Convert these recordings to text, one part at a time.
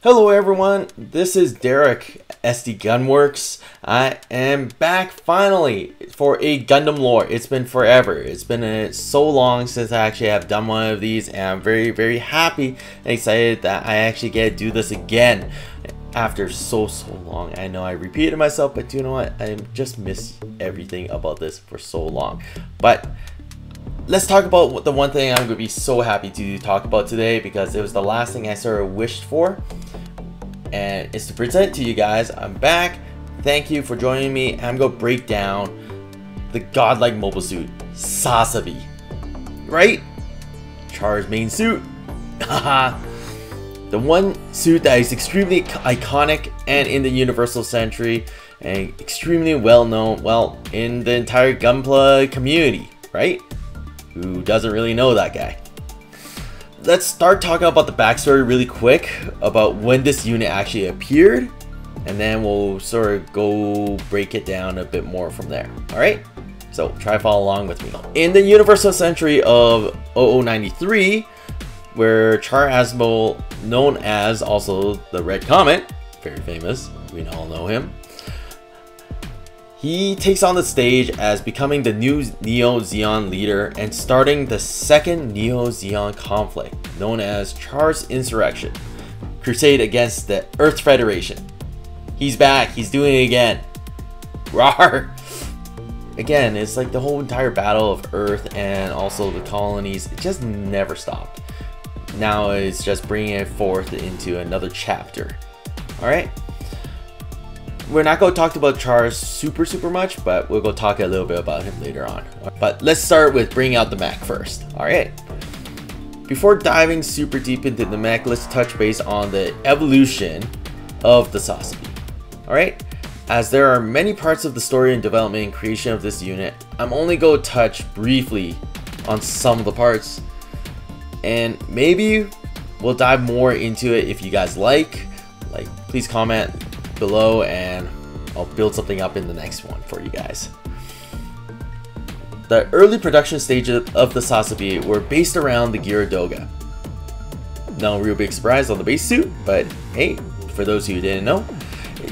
Hello everyone, this is Derek, SD Gunworks. I am back finally for a Gundam lore. It's been forever. It's been so long since I actually have done one of these, and I'm very happy and excited that I actually get to do this again after so long. I know I repeated myself, but you know what? I just missed everything about this for so long. But let's talk about the one thing I'm going to be so happy to talk about today, because it was the last thing I sort of wished for. And it's to present to you guys. I'm back. Thank you for joining me. I'm going to break down the godlike mobile suit, SAZABI. Right? Char's main suit. Haha. The one suit that is extremely iconic and in the Universal Century and extremely well known, well, in the entire Gunpla community, right? Who doesn't really know that guy? Let's start talking about the backstory really quick about when this unit actually appeared, and then we'll sort of go break it down a bit more from there. Alright? So try to follow along with me. In the Universal Century of 0093, where Char Asimov, known as also the Red Comet, very famous, we all know him, he takes on the stage as becoming the new Neo-Zeon leader and starting the second Neo-Zeon conflict, known as Char's Insurrection, crusade against the Earth Federation. He's back, he's doing it again. Rawr! Again, it's like the whole entire battle of Earth and also the colonies, it just never stopped. Now it's just bringing it forth into another chapter. Alright? We're not going to talk about Char super much, but we'll go talk a little bit about him later on. But let's start with bringing out the mech first. Alright. Before diving super deep into the mech, let's touch base on the evolution of the SAZABI. Alright. As there are many parts of the story and development and creation of this unit, I'm only going to touch briefly on some of the parts. And maybe we'll dive more into it if you guys like. Please comment below and I'll build something up in the next one for you guys. The early production stages of the SAZABI were based around the Gyaradoga. No real big surprise on the base suit, but hey, for those who didn't know,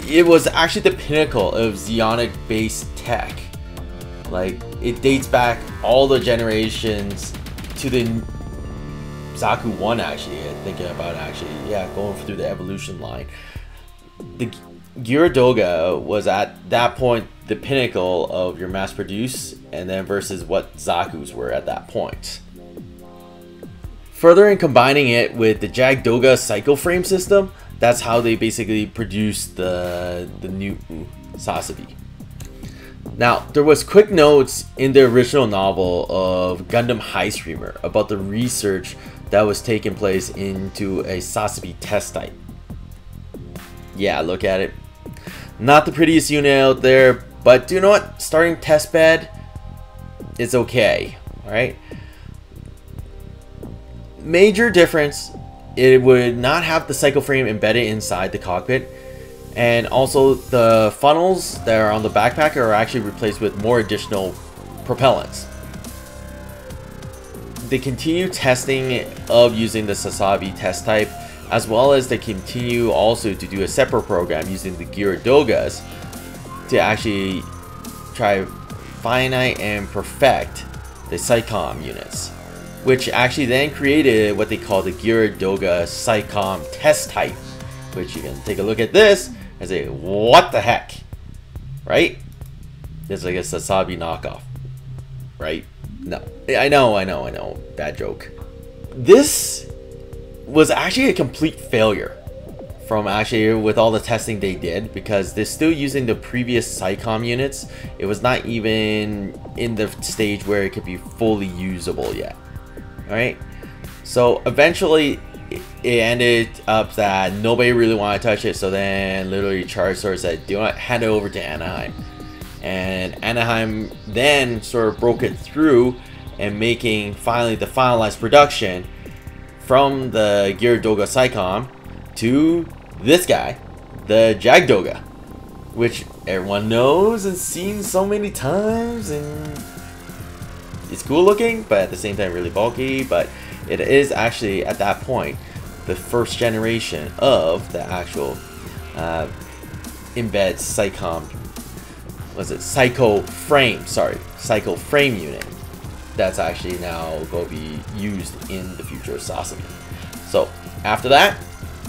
it was actually the pinnacle of Zeonic based tech. It dates back all the generations to the Zaku 1 actually, thinking about going through the evolution line. The Gyaradoga was at that point the pinnacle of your mass produce, and then versus what Zaku's were at that point. Further in combining it with the Jagdoga Psycho Frame system, that's how they basically produced the new SAZABI. Now, there was quick notes in the original novel of Gundam High Screamer about the research that was taking place into a SAZABI test type. Yeah, look at it. Not the prettiest unit out there, but do you know what? Starting test bed is okay. Alright. Major difference, it would not have the Psycho Frame embedded inside the cockpit. And also the funnels that are on the backpack are actually replaced with more additional propellants. They continue testing of using the SAZABI test type, as well as they continue also to do a separate program using the Gyaradogas to actually try finite and perfect the Psycom units, which actually then created what they call the Gyaradoga Psycom test type, which you can take a look at this and say, what the heck, right? It's like a SAZABI knockoff, right? No, I know, bad joke. This was actually a complete failure from with all the testing they did, because they're still using the previous Psycom units. It was not even in the stage where it could be fully usable yet. Alright, so eventually it ended up that nobody really wanted to touch it, so then literally Char sort of said, do not hand it over to Anaheim. And Anaheim then sort of broke it through and making finally the finalized production from the Gyaradoga Psycom to this guy, the Jagdoga, which everyone knows and seen so many times, and it's cool looking, but at the same time really bulky. But it is actually at that point the first generation of the actual embed Psycho Frame, Psycho Frame unit that's actually now going to be used in the future of SAZABI. So after that,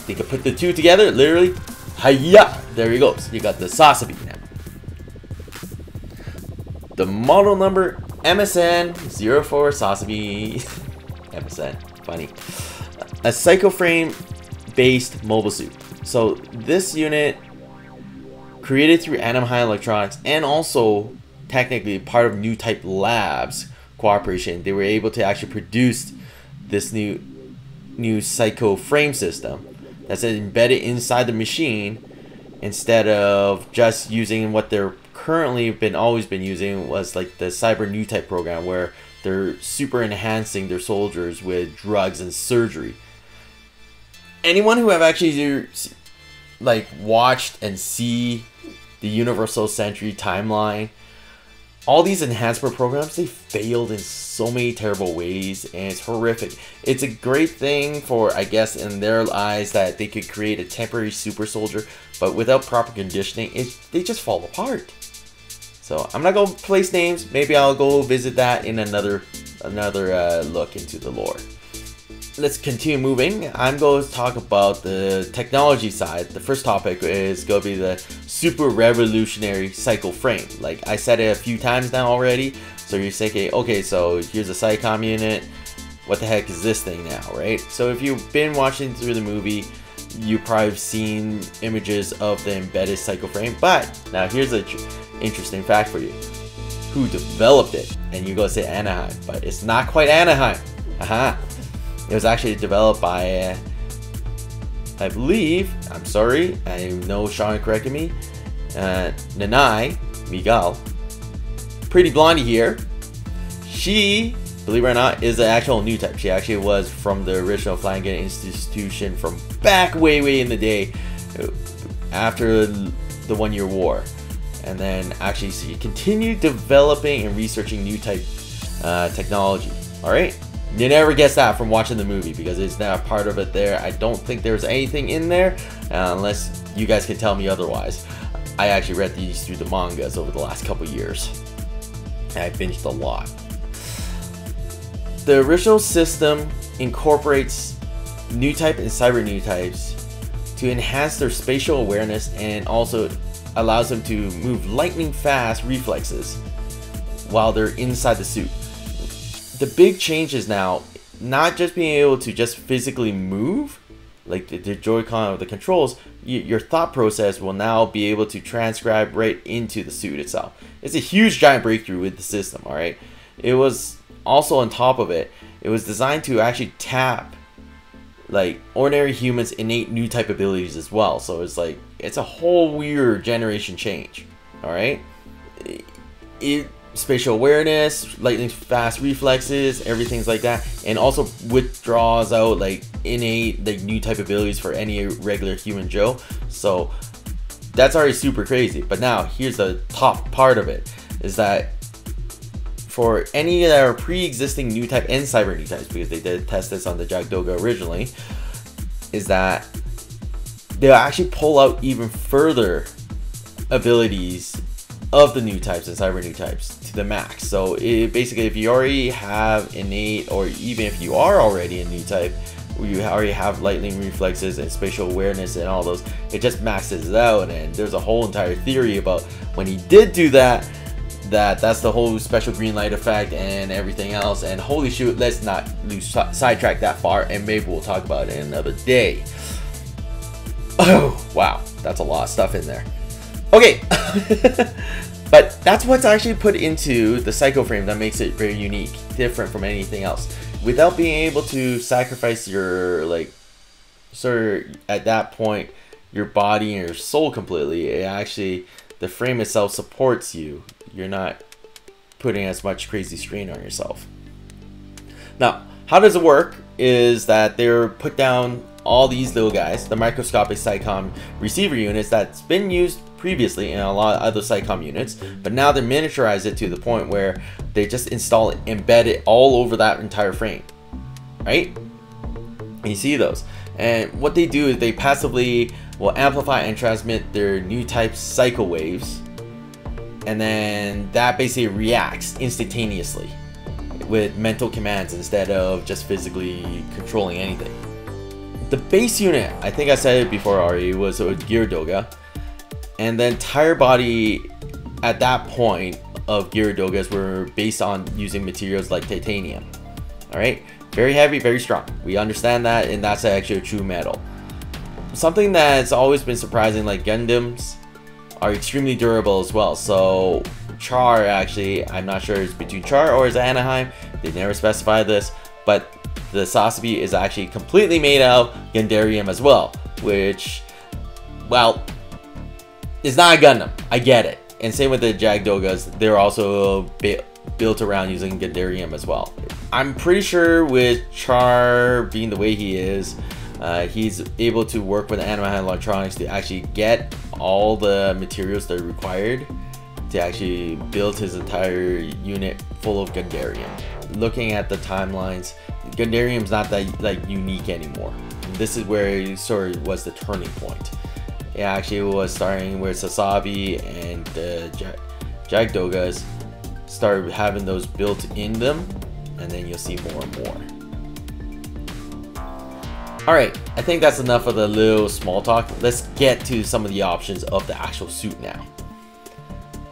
they can put the two together, literally, hiya, there he goes. You got the SAZABI now. The model number MSN-04 SAZABI. MSN, funny. A Psycho Frame based mobile suit. So this unit, created through Anaheim Electronics and also technically part of New Type Labs cooperation, they were able to actually produce this new Psycho Frame system that's embedded inside the machine, instead of just using what they're currently always been using, was like the Cyber New Type program, where they're super enhancing their soldiers with drugs and surgery. Anyone who have actually like watched and see the Universal Century timeline, all these enhancement programs, they failed in so many terrible ways, and it's horrific. It's a great thing for, I guess, in their eyes, that they could create a temporary super soldier, but without proper conditioning, they just fall apart. So I'm not gonna place names. Maybe I'll go visit that in another look into the lore. Let's continue moving. I'm going to talk about the technology side. The first topic is going to be the super revolutionary Psycho Frame. Like I said it a few times now already. So you're thinking, okay, so here's a Psycom unit. What the heck is this thing now, right? So if you've been watching through the movie, you've probably seen images of the embedded Psycho Frame. But now here's an interesting fact for you. Who developed it? And you go say Anaheim, but it's not quite Anaheim. Aha. It was actually developed by, I believe, I'm sorry, I know Sean corrected me, Nanai Miguel. Pretty blondie here. She, believe it or not, is the actual new type. She actually was from the original Flanagan Institution from back way in the day, after the 1 Year War. And then actually she continued developing and researching new type technology. Alright? You never guess that from watching the movie, because it's not part of it there. I don't think there's anything in there, unless you guys can tell me otherwise. I actually read these through the mangas over the last couple years. And I binged a lot. The original system incorporates new type and cyber new types to enhance their spatial awareness, and also allows them to move lightning fast reflexes while they're inside the suit. The big change is now not just being able to just physically move, like the Joy-Con or the controls. Your thought process will now be able to transcribe right into the suit itself. It's a huge giant breakthrough with the system, alright? It was also, on top of it, it was designed to actually tap like ordinary humans' innate new type abilities as well. So it's like, it's a whole weird generation change, alright? Spatial awareness, lightning fast reflexes, everything's like that, and also withdraws out like innate like new type abilities for any regular human Joe. So that's already super crazy. But now here's the top part of it, is that for any that are pre-existing new type and cyber new types, because they did test this on the Jagdoga originally, is that they'll actually pull out even further abilities of the new types and cyber new types to the max. So basically, if you already have innate, or even if you are already a new type, you already have lightning reflexes and spatial awareness and all those, it just maxes it out. And there's a whole entire theory about when he did do that, that's the whole special green light effect and everything else. And holy shoot, let's not lose sidetrack that far, and maybe we'll talk about it another day. Oh wow, that's a lot of stuff in there. Okay, but that's what's actually put into the Psycho Frame that makes it very unique, different from anything else. Without being able to sacrifice your, like, sort of at that point, your body and your soul completely, it actually, the frame itself supports you. You're not putting as much crazy strain on yourself. Now, how does it work is that they're put down all these little guys, the microscopic Psycom receiver units that's been used previously in a lot of other Psycom units, but now they miniaturize it to the point where they just install it, embed it all over that entire frame, right? And you see those. And what they do is they passively will amplify and transmit their new type Psycho waves, and then that basically reacts instantaneously with mental commands instead of just physically controlling anything. The base unit, I think I said it before already, was a Gyaradoga, and the entire body at that point of Gyaradogas were based on using materials like titanium. Alright, very heavy, very strong. We understand that, and that's actually a true metal. Something that's always been surprising, like Gundams are extremely durable as well. So Char, actually, I'm not sure it's between Char or is it Anaheim, they never specified this, but the Sazabi is actually completely made out of Gundarium as well, which, well, it's not a Gundam, I get it. And same with the Jagdogas, they're also built around using Gundarium as well. I'm pretty sure with Char being the way he is, he's able to work with Anaheim Electronics to actually get all the materials that are required to actually build his entire unit full of Gundarium. Looking at the timelines, Gundarium's not that unique anymore. This is where it sort of was the turning point. It actually was starting where Sazabi and Jagdogas started having those built in them, and then you'll see more and more. Alright, I think that's enough of the little small talk. Let's get to some of the options of the actual suit now.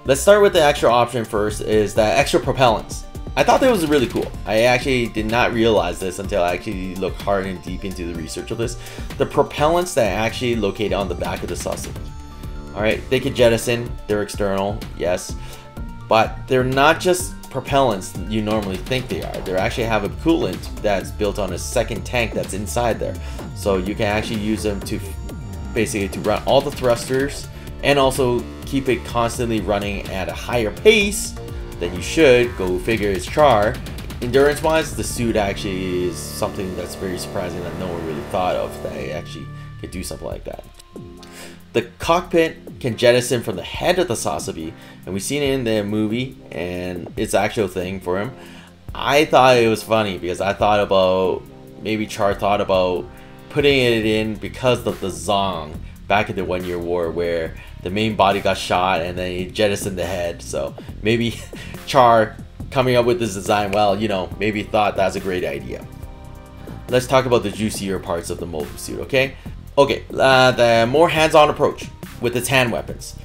Let's start with the extra option first, is the extra propellants. I thought that was really cool. I actually did not realize this until I actually looked hard and deep into the research of this. The propellants that are actually located on the back of the Sazabi. Alright, they could jettison, they're external, yes. But they're not just propellants you normally think they are. They actually have a coolant that's built on a second tank that's inside there. So you can actually use them to basically to run all the thrusters and also keep it constantly running at a higher pace than you should. Go figure, it's Char. Endurance wise, the suit actually is something that's very surprising that no one really thought of, that it actually could do something like that. The cockpit can jettison from the head of the Sazabi, and we've seen it in the movie, and it's an actual thing for him. I thought it was funny because I thought about, maybe Char thought about putting it in because of the Zong back in the 1 Year War, where the main body got shot and then he jettisoned the head. So maybe Char coming up with this design, well, you know, maybe thought that's a great idea. Let's talk about the juicier parts of the mobile suit, okay? Okay, the more hands-on approach with its hand weapons.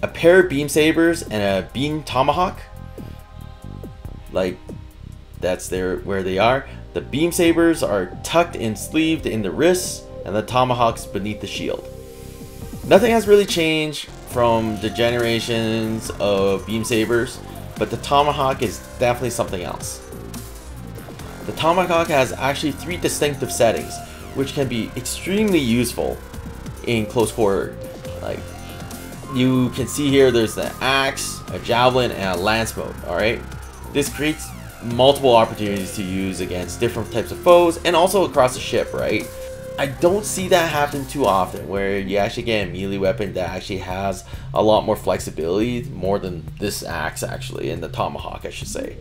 A pair of beam sabers and a beam tomahawk. Like, that's where they are. The beam sabers are tucked and sleeved in the wrists, and the tomahawks beneath the shield. Nothing has really changed from the generations of beam sabers, but the tomahawk is definitely something else. The tomahawk has actually 3 distinctive settings, which can be extremely useful in close quarter. Like, you can see here, there's the axe, a javelin, and a lance mode. Alright, this creates multiple opportunities to use against different types of foes and also across the ship, right? I don't see that happen too often, where you actually get a melee weapon that actually has a lot more flexibility, more than this axe actually, and the tomahawk I should say.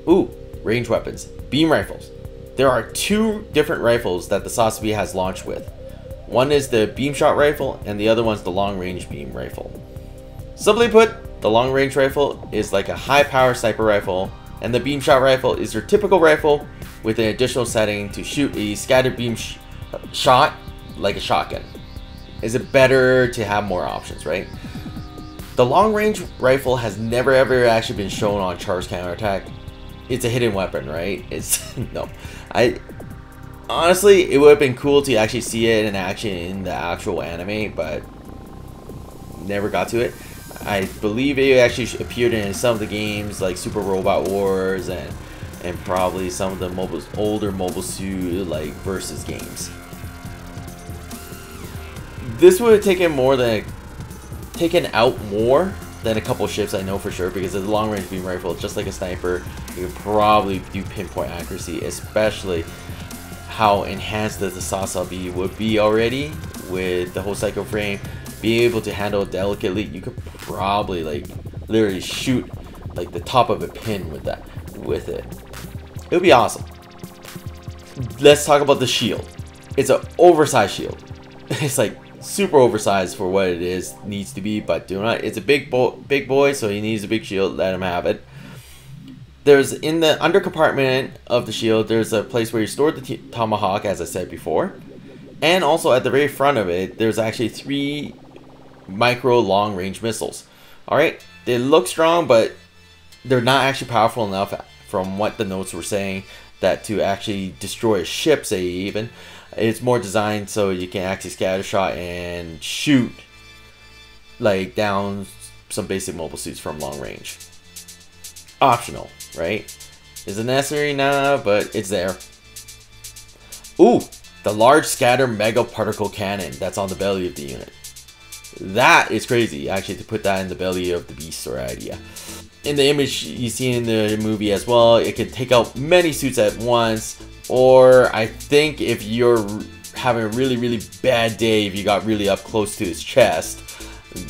Ooh, range weapons, beam rifles. There are 2 different rifles that the Sazabi has launched with. One is the beam shot rifle, and the other one's the long range beam rifle. Simply put, the long range rifle is like a high power sniper rifle, and the beam shot rifle is your typical rifle with an additional setting to shoot a scattered beam shot like a shotgun. Is it better to have more options, right? The long range rifle has never ever actually been shown on Char's counterattack. It's a hidden weapon, right? It's no. Honestly, it would have been cool to actually see it in action in the actual anime, but never got to it. I believe it actually appeared in some of the games like Super Robot Wars and probably some of the older mobile suit like versus games. This would have taken out more than a couple ships, I know for sure, because the long range beam rifle, just like a sniper, you can probably do pinpoint accuracy, especially how enhanced the Sazabi would be already with the whole Psycho Frame. Being able to handle it delicately, you could probably like literally shoot like the top of a pin with it. It would be awesome. Let's talk about the shield. It's an oversized shield. It's like super oversized for what it is, needs to be, but do not. It's a big boy, so he needs a big shield. Let him have it. There's in the under compartment of the shield, there's a place where you store the tomahawk, as I said before, and also at the very front of it, there's actually 3 micro long range missiles. All right, they look strong, but they're not actually powerful enough, from what the notes were saying, that to actually destroy a ship, say even. It's more designed so you can actually scatter shot and shoot like down some basic mobile suits from long range. Optional, right? Is it necessary? Nah, but it's there. Ooh, the large scatter mega particle cannon that's on the belly of the unit. That is crazy, actually, to put that in the belly of the beast or idea. In the image you see in the movie as well, it can take out many suits at once, or I think if you're having a really bad day, if you got really up close to his chest,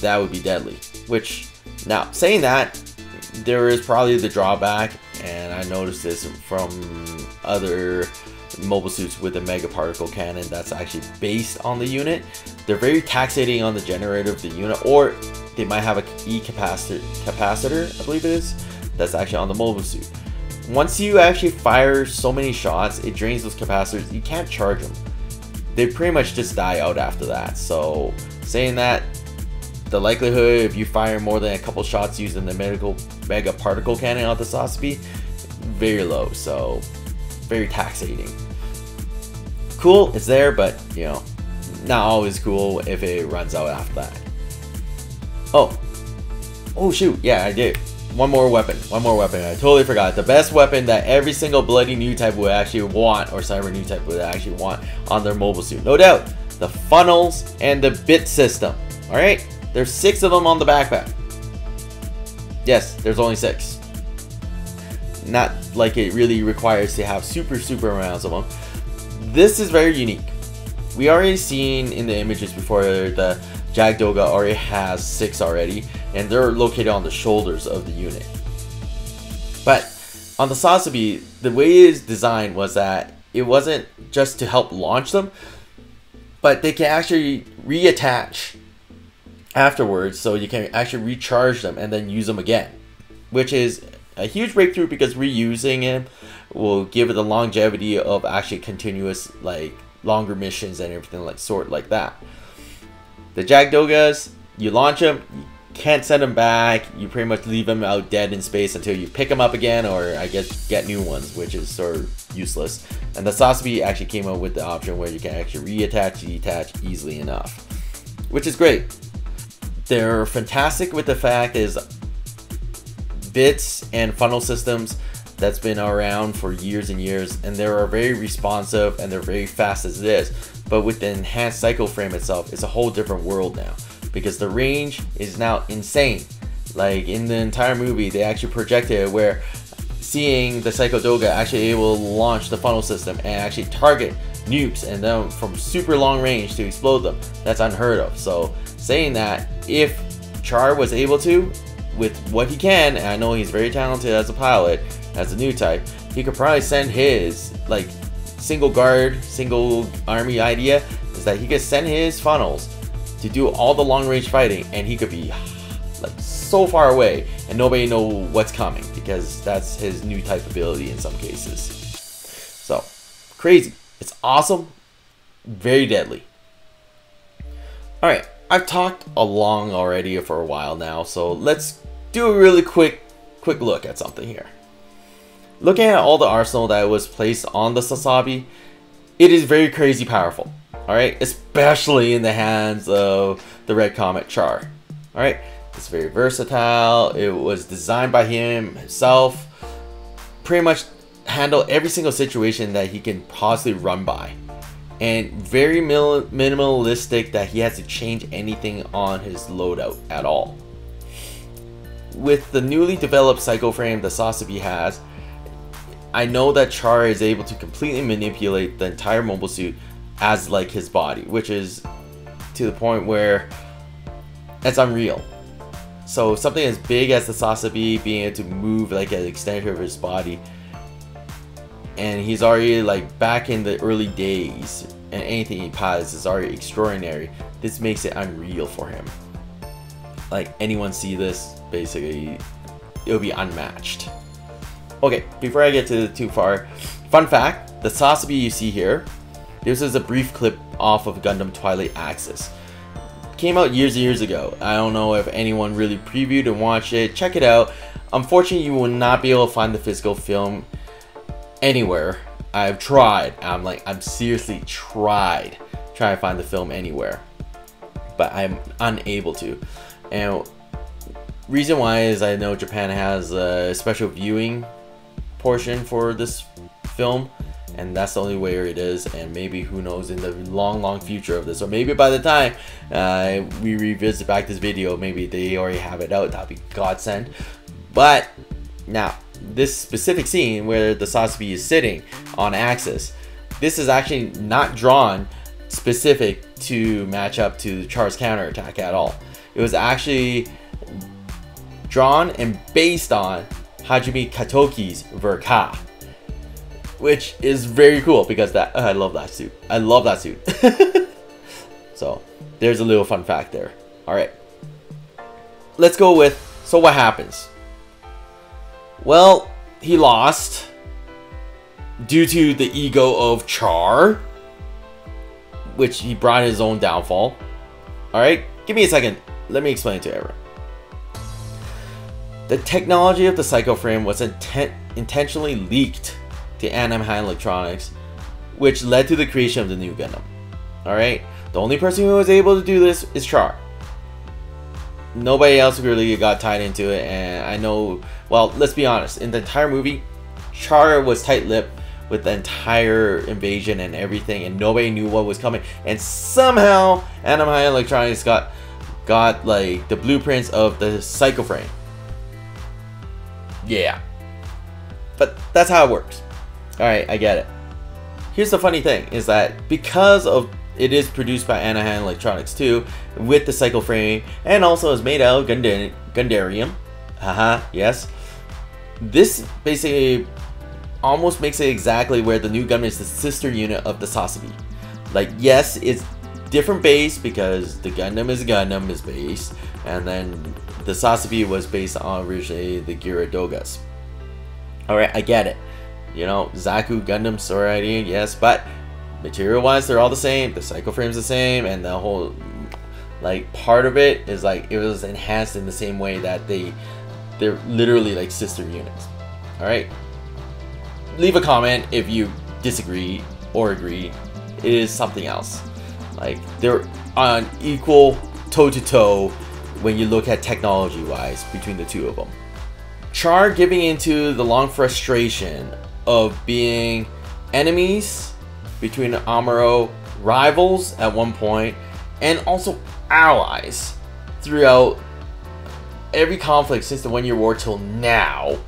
that would be deadly. Which, now, saying that, there is probably the drawback, and I noticed this from other mobile suits with a mega particle cannon that's actually based on the unit. They're very taxating on the generator of the unit, or they might have a E capacitor, I believe it is, that's actually on the mobile suit. Once you actually fire so many shots, it drains those capacitors. You can't charge them. They pretty much just die out after that. So saying that, the likelihood if you fire more than a couple shots using the mega particle cannon on the SAZABI, very low. So very taxating. Cool, it's there, but you know, not always cool if it runs out after that. Oh shoot, yeah, I did. One more weapon, I totally forgot. The best weapon that every single bloody new type would actually want, or cyber new type would actually want on their mobile suit. No doubt, the funnels and the bit system. Alright, there's 6 of them on the backpack. Yes, there's only 6. Not like it really requires to have super amounts of them. This is very unique. We already seen in the images before the Jagdoga already has 6 already, and they're located on the shoulders of the unit. But on the SAZABI, the way it is designed was that it wasn't just to help launch them, but they can actually reattach afterwards, so you can actually recharge them and then use them again, which is a huge breakthrough because reusing him will give it the longevity of actually continuous, like, longer missions and everything like that. The Jagdogas, you launch them, you can't send them back, you pretty much leave them out dead in space until you pick them up again, or I guess get new ones, which is sort of useless. And the SAZABI actually came up with the option where you can actually reattach, detach easily enough, which is great. They're fantastic with the fact is bits and funnel systems that's been around for years and years, and they are very responsive and they're very fast as it is. But with the enhanced Psycho Frame itself, it's a whole different world now, because the range is now insane. Like in the entire movie, they actually projected it where seeing the Psycho Doga actually able to launch the funnel system and actually target nukes and then from super long range to explode them. That's unheard of. So saying that, if Char was able to, with what he can, and I know he's very talented as a pilot, as a new type, he could probably send his, like, single guard, single army idea is that he could send his funnels to do all the long range fighting, and he could be like so far away and nobody know what's coming, because that's his new type ability in some cases. So crazy, it's awesome, very deadly. Alright, I've talked along already for a while now, so let's do a really quick look at something here. Looking at all the arsenal that was placed on the SAZABI, it is very crazy powerful. Alright, especially in the hands of the Red Comet Char. Alright, it's very versatile. It was designed by himself. Pretty much handle every single situation that he can possibly run by. And very minimalistic that he has to change anything on his loadout at all. With the newly developed Psycho Frame the SAZABI has, I know that Char is able to completely manipulate the entire mobile suit as like his body, which is to the point where it's unreal. So something as big as the SAZABI being able to move like an extension of his body, and he's already like back in the early days and anything he pilots is already extraordinary. This makes it unreal for him. Like, anyone see this, basically, it'll be unmatched. Okay, before I get too far, fun fact, the Sazabi you see here, this is a brief clip off of Gundam Twilight Axis. Came out years ago. I don't know if anyone really previewed and watched it. Check it out. Unfortunately, you will not be able to find the physical film anywhere. I've tried. I'm seriously tried trying to find the film anywhere, but I'm unable to. And reason why is I know Japan has a special viewing portion for this film, and that's the only way it is. And maybe, who knows, in the long future of this, or maybe by the time we revisit back this video, maybe they already have it out. That'd be godsend. But now, this specific scene where the Sazabi is sitting on Axis, this is actually not drawn specific to match up to Char's counterattack at all. It was actually drawn and based on Hajime Katoki's Verka, which is very cool because I love that suit. I love that suit. So there's a little fun fact there. All right, let's go with, so what happens? Well, he lost due to the ego of Char, which he brought his own downfall. All right, give me a second. Let me explain it to everyone. The technology of the Psycho Frame was intentionally leaked to Anaheim Electronics, which led to the creation of the new Gundam. Alright? The only person who was able to do this is Char. Nobody else really got tied into it, and I know, well, let's be honest, in the entire movie, Char was tight-lipped with the entire invasion and everything, and nobody knew what was coming, and somehow Anaheim Electronics got like the blueprints of the Psycho Frame. Yeah, but that's how it works. Alright, I get it. Here's the funny thing, is that because of it is produced by Anaheim Electronics too, with the Psycho Frame, and also is made out of Gundarium. Haha, yes. This basically almost makes it exactly where the new Gundam is the sister unit of the Sazabi. Like, yes, it's different base because the Gundam is base, and then the Sazabi was based on originally the Gyaradogas. Alright, I get it. You know, Zaku Gundam already, yes, but material wise they're all the same. The Psycho Frame's the same, and the whole, like, part of it is like it was enhanced in the same way that they're literally like sister units. Alright, leave a comment if you disagree or agree. It is something else. Like, they're on equal toe-to-toe when you look at technology wise between the two of them. Char giving into the long frustration of being enemies between Amuro, rivals at one point, and also allies throughout every conflict since the 1 Year War till now.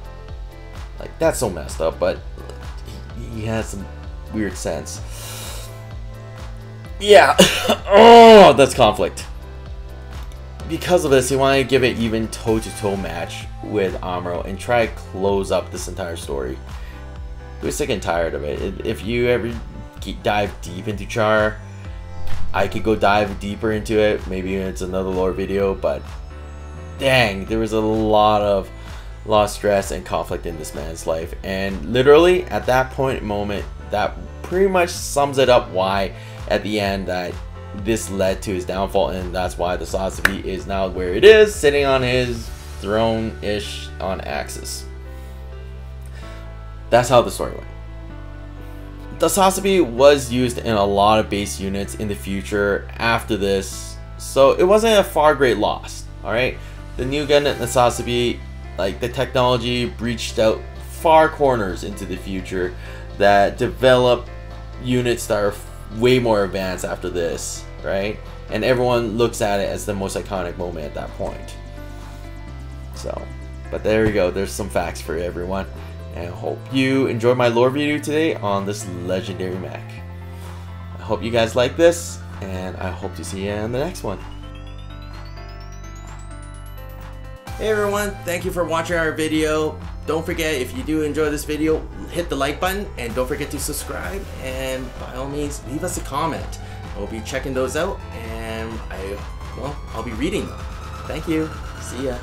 Like, that's so messed up, but he has some weird sense. Yeah. Oh, that's conflict. Because of this, he wanted to give it even toe-to-toe match with Amuro and try to close up this entire story. He was sick and tired of it. If you ever dive deep into Char, I could go dive deeper into it. Maybe it's another lore video, but dang, there was a lot of stress and conflict in this man's life. And literally, at that moment, that pretty much sums it up why, at the end, that this led to his downfall, and that's why the Sazabi is now where it is, sitting on his throne-ish on Axis. That's how the story went. The Sazabi was used in a lot of base units in the future after this, so it wasn't a far great loss. Alright, the new Gundam, the Sazabi, like, the technology breached out far corners into the future that develop units that are way more advanced after this, right? And everyone looks at it as the most iconic moment at that point. So, but there you go, there's some facts for everyone. And I hope you enjoyed my lore video today on this legendary mech. I hope you guys like this, and I hope to see you in the next one. Hey everyone, thank you for watching our video. Don't forget, if you do enjoy this video, hit the like button and don't forget to subscribe, and by all means leave us a comment. We'll be checking those out, and I'll be reading them. Thank you. See ya.